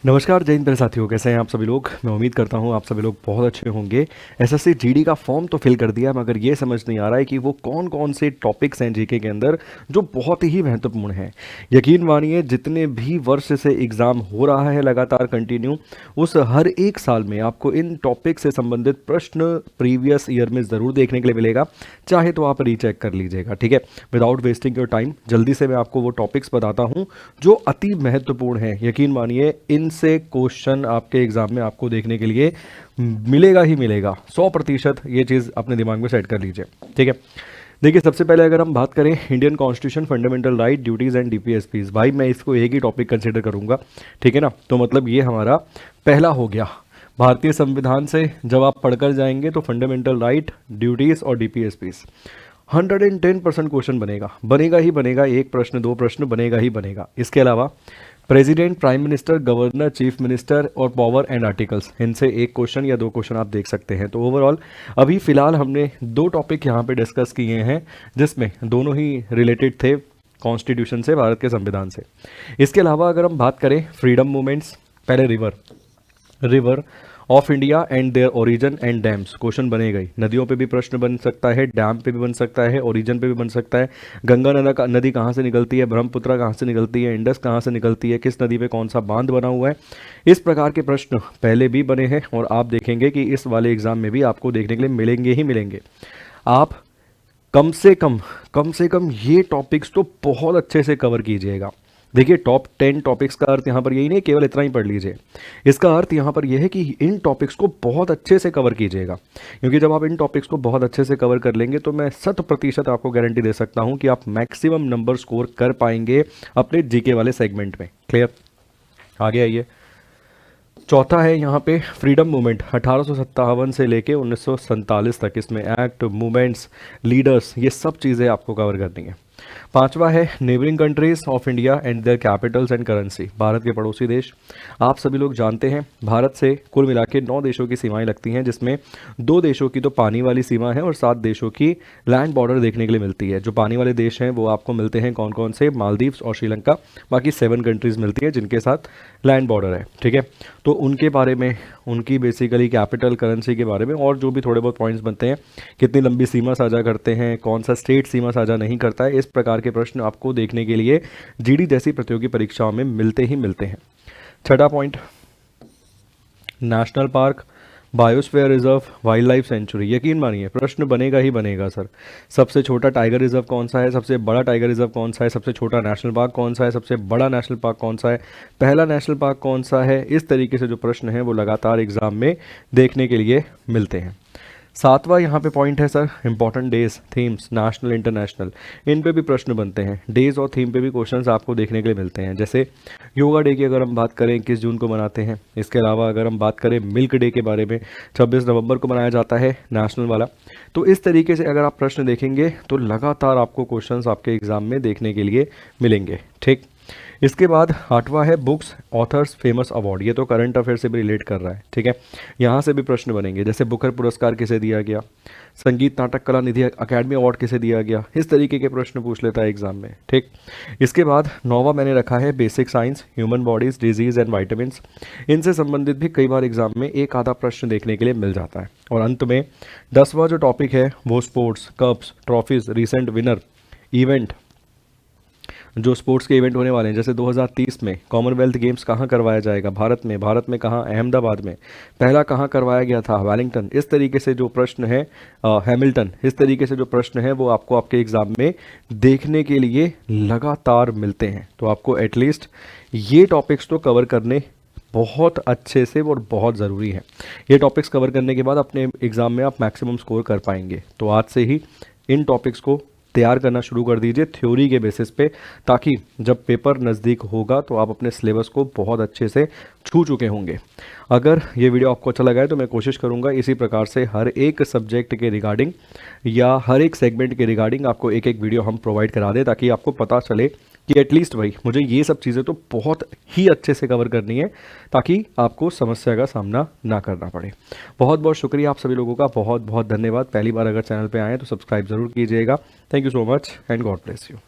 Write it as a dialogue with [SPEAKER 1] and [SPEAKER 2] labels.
[SPEAKER 1] नमस्कार जय हिंद मेरे साथियों, कैसे हैं आप सभी लोग। मैं उम्मीद करता हूं आप सभी लोग बहुत अच्छे होंगे। एसएससी जीडी का फॉर्म तो फिल कर दिया, मगर ये समझ नहीं आ रहा है कि वो कौन कौन से टॉपिक्स हैं जीके के अंदर जो बहुत ही महत्वपूर्ण हैं। यकीन मानिए, जितने भी वर्ष से एग्ज़ाम हो रहा है लगातार कंटिन्यू, उस हर एक साल में आपको इन टॉपिक से संबंधित प्रश्न प्रीवियस ईयर में ज़रूर देखने के लिए मिलेगा। चाहे तो आप रीचेक कर लीजिएगा, ठीक है। विदाउट वेस्टिंग योर टाइम जल्दी से मैं आपको वो टॉपिक्स बताता हूँ जो अति महत्वपूर्ण हैं। यकीन मानिए, इनसे क्वेश्चन आपके एग्जाम में आपको देखने के लिए मिलेगा ही मिलेगा। 100% ये चीज़ अपने दिमाग में सेट कर लीजिए, ठीक है। देखिए, सबसे पहले अगर हम बात करें Indian constitution, fundamental right, duties and DPSPs, भाई मैं इसको एक ही टॉपिक कंसिडर करूंगा, ठीक है ना। तो मतलब ये हमारा पहला हो गया। भारतीय संविधान से जब आप पढ़कर जाएंगे तो फंडामेंटल राइट, ड्यूटीज़ और डीपीएसपीज 110% क्वेश्चन बनेगा, बनेगा ही बनेगा। एक प्रश्न, दो प्रश्न बनेगा ही बनेगा। इसके अलावा president, prime minister, governor, chief minister और पावर एंड आर्टिकल्स, इनसे एक क्वेश्चन या दो क्वेश्चन आप देख सकते हैं। तो ओवरऑल अभी फिलहाल हमने दो टॉपिक यहाँ पे डिस्कस किए हैं, जिसमें दोनों ही रिलेटेड थे कॉन्स्टिट्यूशन से, भारत के संविधान से। इसके अलावा अगर हम बात करें फ्रीडम मूवमेंट्स, पहले river river of India and their origin and dams, question बनेगा ही। नदियों पे भी प्रश्न बन सकता है, डैम पे भी बन सकता है, ओरिजिन पे भी बन सकता है। गंगा नदी कहाँ से निकलती है, ब्रह्मपुत्र कहाँ से निकलती है, इंडस कहाँ से निकलती है, किस नदी पे कौन सा बांध बना हुआ है। इस प्रकार के प्रश्न पहले भी बने हैं और आप देखेंगे कि इस वाले एग्जाम में भी आपको देखने के लिए मिलेंगे ही मिलेंगे। आप कम से कम ये टॉपिक्स तो बहुत अच्छे से कवर कीजिएगा। देखिए, टॉप 10 टॉपिक्स का अर्थ यहाँ पर यही नहीं केवल इतना ही पढ़ लीजिए। इसका अर्थ यहाँ पर यह है कि इन टॉपिक्स को बहुत अच्छे से कवर कीजिएगा, क्योंकि जब आप इन टॉपिक्स को बहुत अच्छे से कवर कर लेंगे तो मैं 100% आपको गारंटी दे सकता हूँ कि आप मैक्सिमम नंबर स्कोर कर पाएंगे अपने जीके वाले सेगमेंट में। क्लियर? आगे आइए। चौथा है यहाँ पे फ्रीडम मूवमेंट 1857 से लेके 1947 तक। इसमें एक्ट, मूवमेंट्स, लीडर्स, ये सब चीज़ें आपको कवर करनी है। पांचवा है neighbouring countries of India and there Capitals and currency, Bharat के पड़ोसी देश। आप सभी लोग जानते हैं भारत से कुल मिला के 9 देशों की सीमाएं लगती हैं, जिसमें 2 देशों की तो पानी वाली सीमा है और 7 देशों की लैंड बॉर्डर देखने के लिए मिलती है। जो पानी वाले देश हैं वो आपको मिलते हैं कौन कौन से, मालदीव्स और श्रीलंका। बाकी 7 कंट्रीज़ मिलती है जिनके साथ लैंड बॉर्डर है, ठीक है। तो उनके बारे में, उनकी बेसिकली कैपिटल, करेंसी के बारे में और जो भी थोड़े बहुत पॉइंट्स बनते हैं, कितनी लंबी सीमा साझा करते हैं, कौन सा स्टेट सीमा साझा नहीं करता है, इस प्रकार के प्रश्न आपको देखने के लिए जीडी जैसी प्रतियोगी परीक्षाओं में मिलते ही मिलते हैं। छठा point, national park, biosphere reserve, wild life sanctuary. यकीन मानिए प्रश्न बनेगा ही बनेगा सर। सबसे छोटा टाइगर रिजर्व कौन सा है, सबसे बड़ा टाइगर रिजर्व कौन सा है, सबसे छोटा नेशनल पार्क कौन सा है, सबसे बड़ा नेशनल पार्क कौन सा है, पहला नेशनल पार्क कौन सा है। इस तरीके से जो प्रश्न हैं वो लगातार एग्जाम में देखने के लिए मिलते हैं। सातवां यहाँ पे पॉइंट है sir, important days, themes, national, international, इन पे भी प्रश्न बनते हैं। डेज और थीम पे भी क्वेश्चंस आपको देखने के लिए मिलते हैं। जैसे योगा डे की अगर हम बात करें, 21 जून को मनाते हैं। इसके अलावा अगर हम बात करें मिल्क डे के बारे में, 26 नवंबर को मनाया जाता है, नेशनल वाला। तो इस तरीके से अगर आप प्रश्न देखेंगे तो लगातार आपको क्वेश्चंस आपके एग्जाम में देखने के लिए मिलेंगे, ठीक। इसके बाद 8वां है बुक्स, ऑथर्स, फेमस अवार्ड। ये तो करंट अफेयर से भी रिलेट कर रहा है, ठीक है। यहाँ से भी प्रश्न बनेंगे, जैसे बुकर पुरस्कार किसे दिया गया, संगीत नाटक कला निधि अकेडमी अवार्ड किसे दिया गया। इस तरीके के प्रश्न पूछ लेता है एग्जाम में, ठीक। इसके बाद 9वां मैंने रखा है basic science, human bodies, disease and vitamin. इनसे संबंधित भी कई बार एग्जाम में एक आधा प्रश्न देखने के लिए मिल जाता है। और अंत में 10वां जो टॉपिक है वो sports, cups, trophies, recent winner, event, जो स्पोर्ट्स के इवेंट होने वाले हैं। जैसे 2030 में कॉमनवेल्थ गेम्स कहाँ करवाया जाएगा, भारत में कहाँ, अहमदाबाद में। पहला कहाँ करवाया गया था, वेलिंगटन। इस तरीके से जो प्रश्न है, हैमिल्टन। इस तरीके से जो प्रश्न है वो आपको आपके एग्ज़ाम में देखने के लिए लगातार मिलते हैं। तो आपको एटलीस्ट ये टॉपिक्स तो कवर करने बहुत अच्छे से और बहुत ज़रूरी है। ये टॉपिक्स कवर करने के बाद अपने एग्ज़ाम में आप मैक्सिमम स्कोर कर पाएंगे। तो आज से ही इन टॉपिक्स को तैयार करना शुरू कर दीजिए थ्योरी के बेसिस पे, ताकि जब पेपर नज़दीक होगा तो आप अपने सिलेबस को बहुत अच्छे से छू चुके होंगे। अगर ये वीडियो आपको अच्छा लगा है तो मैं कोशिश करूंगा इसी प्रकार से हर एक सब्जेक्ट के रिगार्डिंग या हर एक सेगमेंट के रिगार्डिंग आपको एक एक वीडियो हम प्रोवाइड करा दें, ताकि आपको पता चले कि एटलीस्ट भाई मुझे ये सब चीज़ें तो बहुत ही अच्छे से कवर करनी है, ताकि आपको समस्या का सामना ना करना पड़े। बहुत बहुत शुक्रिया आप सभी लोगों का, बहुत बहुत धन्यवाद। पहली बार अगर चैनल पे आए तो सब्सक्राइब ज़रूर कीजिएगा। Thank you so much and God bless you.